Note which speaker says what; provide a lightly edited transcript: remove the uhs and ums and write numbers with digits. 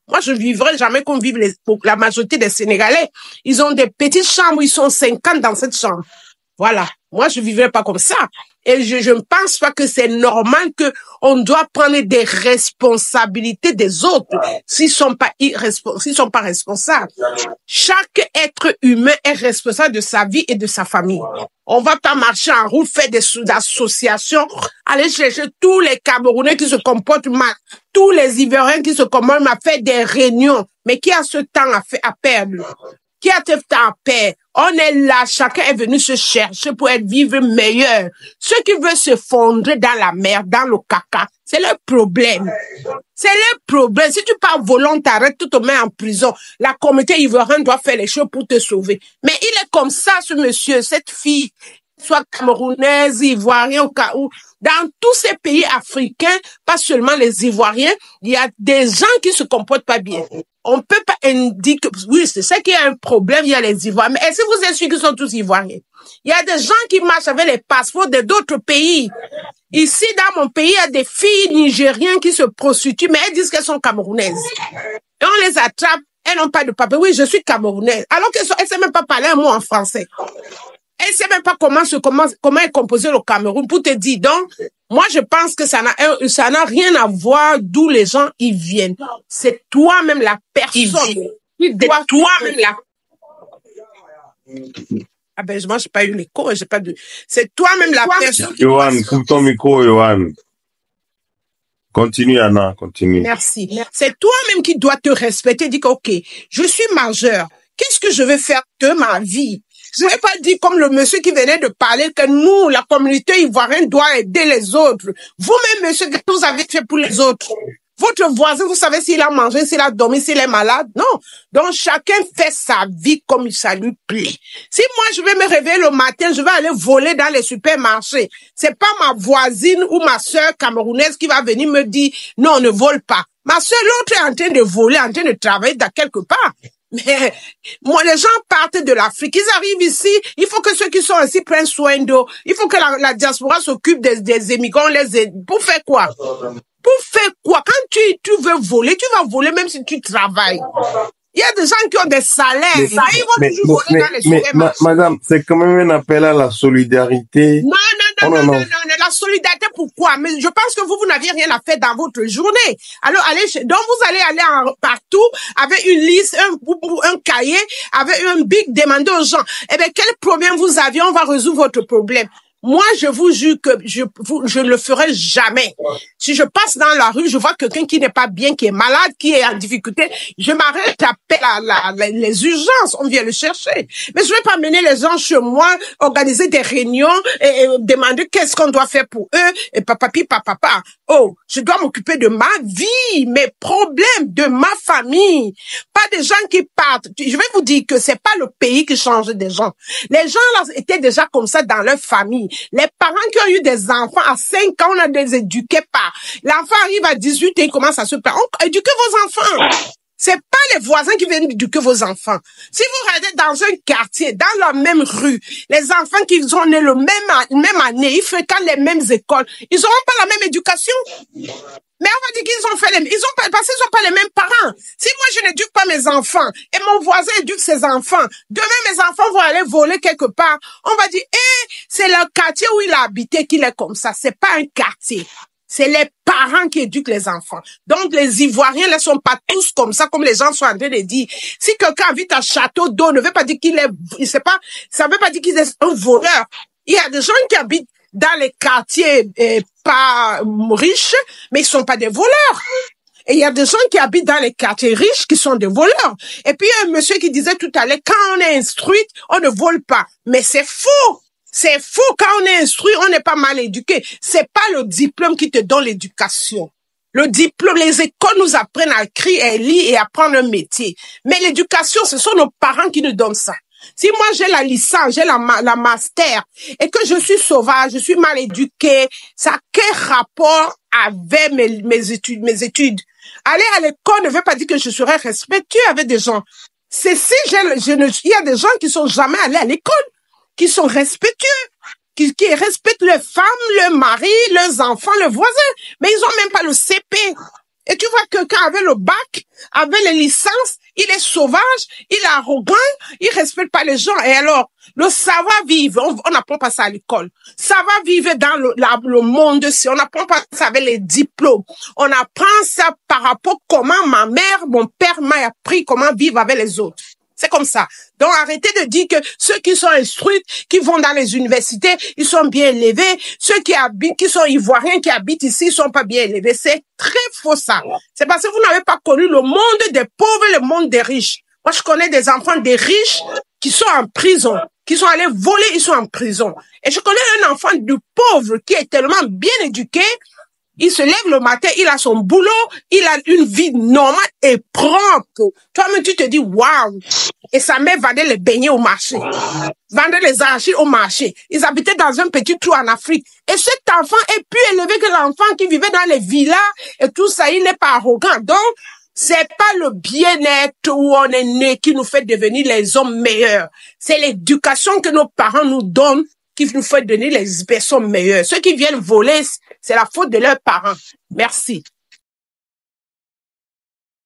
Speaker 1: Moi, je vivrai jamais comme vivent la majorité des Sénégalais. Ils ont des petites chambres, ils sont 50 dans cette chambre. Voilà. Moi, je vivrai pas comme ça. Et je ne pense pas que c'est normal que on doit prendre des responsabilités des autres s'ils sont pas responsables. Chaque être humain est responsable de sa vie et de sa famille. On va pas marcher en route, faire des associations, aller chercher tous les Camerounais qui se comportent mal, tous les Ivoiriens qui se comportent mal, faire des réunions. Mais qui a ce temps à perdre? Qui a ce temps à perdre? On est là, chacun est venu se chercher pour être vivre meilleur. Ceux qui veulent se fondre dans la mer, dans le caca, c'est leur problème. C'est leur problème. Si tu pars volontairement, tu te mets en prison. La communauté ivoirienne doit faire les choses pour te sauver. Mais il est comme ça, ce monsieur, cette fille, soit camerounaise, ivoirienne, ou dans tous ces pays africains, pas seulement les Ivoiriens, il y a des gens qui se comportent pas bien. On peut pas indiquer, oui, c'est ça qu'il y a un problème, il y a les Ivoiriens. Mais est-ce que vous êtes sûr qu'ils sont tous Ivoiriens? Il y a des gens qui marchent avec les passeports d'autres pays. Ici, dans mon pays, il y a des filles nigériennes qui se prostituent, mais elles disent qu'elles sont camerounaises. Et on les attrape, elles n'ont pas de papier. Oui, je suis camerounaise. Alors qu'elles ne savent même pas parler un mot en français. Elle ne sait même pas comment est composé le Cameroun pour te dire. Donc, moi, je pense que ça n'a rien à voir d'où les gens y viennent. C'est toi-même la personne. C'est toi-même la... Ah ben, moi, j'ai pas eu l'écho, j'ai pas de... C'est toi-même la personne.
Speaker 2: Yohan, coupe ton micro, Yohan. Continue, Anna, continue.
Speaker 1: Merci. C'est toi-même qui dois te respecter, dire que, OK, je suis majeur. Qu'est-ce que je vais faire de ma vie? Je ne vais pas dire comme le monsieur qui venait de parler que nous, la communauté ivoirienne, doit aider les autres. Vous-même, monsieur, qu'est-ce que vous avez fait pour les autres? Votre voisin, vous savez s'il a mangé, s'il a dormi, s'il est malade? Non. Donc, chacun fait sa vie comme ça lui plaît. Si moi, je vais me réveiller le matin, je vais aller voler dans les supermarchés. C'est pas ma voisine ou ma sœur camerounaise qui va venir me dire, non, ne vole pas. Ma sœur, l'autre est en train de voler, en train de travailler dans quelque part. Mais moi, les gens partent de l'Afrique, ils arrivent ici, il faut que ceux qui sont ici prennent soin d'eux, il faut que la diaspora s'occupe des émigrants, les aide. Pour faire quoi? Pour faire quoi? Quand tu veux voler, tu vas voler même si tu travailles. Il y a des gens qui ont des salaires, ils vont toujours voler dans les supermarchés.
Speaker 2: Madame, c'est quand même un appel à la solidarité.
Speaker 1: Non, la solidarité, pourquoi? Mais je pense que vous n'aviez rien à faire dans votre journée. Alors, donc vous allez aller partout avec une liste, un cahier, avec un bic, demander aux gens, eh bien, quel problème vous aviez, on va résoudre votre problème. Moi, je vous jure que je ne le ferai jamais. Si je passe dans la rue, je vois quelqu'un qui n'est pas bien, qui est malade, qui est en difficulté, je m'arrête, j'appelle les urgences, on vient le chercher. Mais je vais pas mener les gens chez moi, organiser des réunions et demander qu'est-ce qu'on doit faire pour eux, et papa. Oh, je dois m'occuper de ma vie, mes problèmes, de ma famille. Pas des gens qui partent. Je vais vous dire que c'est pas le pays qui change des gens. Les gens là étaient déjà comme ça dans leur famille. Les parents qui ont eu des enfants à 5 ans, on ne les éduquait pas. L'enfant arrive à 18 ans, il commence à se plaindre. Éduquez vos enfants. C'est pas les voisins qui viennent éduquer vos enfants. Si vous regardez dans un quartier, dans la même rue, les enfants qui sont nés le même année, ils fréquentent les mêmes écoles, ils n'auront pas la même éducation. Mais on va dire qu'ils ont fait parce qu'ils n'ont pas les mêmes parents. Si moi je n'éduque pas mes enfants et mon voisin éduque ses enfants, demain mes enfants vont aller voler quelque part. On va dire, c'est le quartier où il a habité qu'il est comme ça. C'est pas un quartier. C'est les parents qui éduquent les enfants. Donc, les Ivoiriens ne sont pas tous comme ça, comme les gens sont en train de dire. Si quelqu'un habite à Château d'Eau, ne veut pas dire qu'il est, ça veut pas dire qu'il est un voleur. Il y a des gens qui habitent dans les quartiers pas riches, mais ils sont pas des voleurs. Et il y a des gens qui habitent dans les quartiers riches qui sont des voleurs. Et puis, il y a un monsieur qui disait tout à l'heure, quand on est instruit, on ne vole pas. Mais c'est faux. C'est faux. Quand on est instruit, on n'est pas mal éduqué. C'est pas le diplôme qui te donne l'éducation. Le diplôme, les écoles nous apprennent à écrire, à lire et à apprendre un métier. Mais l'éducation, ce sont nos parents qui nous donnent ça. Si moi j'ai la licence, j'ai la master, et que je suis sauvage, je suis mal éduquée, ça a quel rapport avec mes études? Aller à l'école ne veut pas dire que je serai respectueux avec des gens. C'est si il y a des gens qui sont jamais allés à l'école, qui sont respectueux, qui respectent les femmes, le mari, leurs enfants, le voisin, mais ils ont même pas le CP. Et tu vois quelqu'un avec le bac, avec les licences, il est sauvage, il est arrogant, il respecte pas les gens. Et alors, le savoir-vivre, on n'apprend pas ça à l'école. Savoir-vivre dans le monde, si on n'apprend pas ça avec les diplômes. On apprend ça par rapport à comment ma mère, mon père m'a appris comment vivre avec les autres. C'est comme ça. Donc, arrêtez de dire que ceux qui sont instruits, qui vont dans les universités, ils sont bien élevés. Ceux qui habitent, qui sont ivoiriens, qui habitent ici, ils sont pas bien élevés. C'est très faux, ça. C'est parce que vous n'avez pas connu le monde des pauvres et le monde des riches. Moi, je connais des enfants des riches qui sont en prison, qui sont allés voler, ils sont en prison. Et je connais un enfant du pauvre qui est tellement bien éduqué. Il se lève le matin, il a son boulot, il a une vie normale et propre. Toi-même, tu te dis, waouh! Et sa mère vendait les beignets au marché, vendait les arachides au marché. Ils habitaient dans un petit trou en Afrique. Et cet enfant est plus élevé que l'enfant qui vivait dans les villas et tout ça. Il n'est pas arrogant. Donc, c'est pas le bien-être où on est né qui nous fait devenir les hommes meilleurs. C'est l'éducation que nos parents nous donnent qui nous fait devenir les personnes meilleures. Ceux qui viennent voler, c'est la faute de leurs parents. Merci.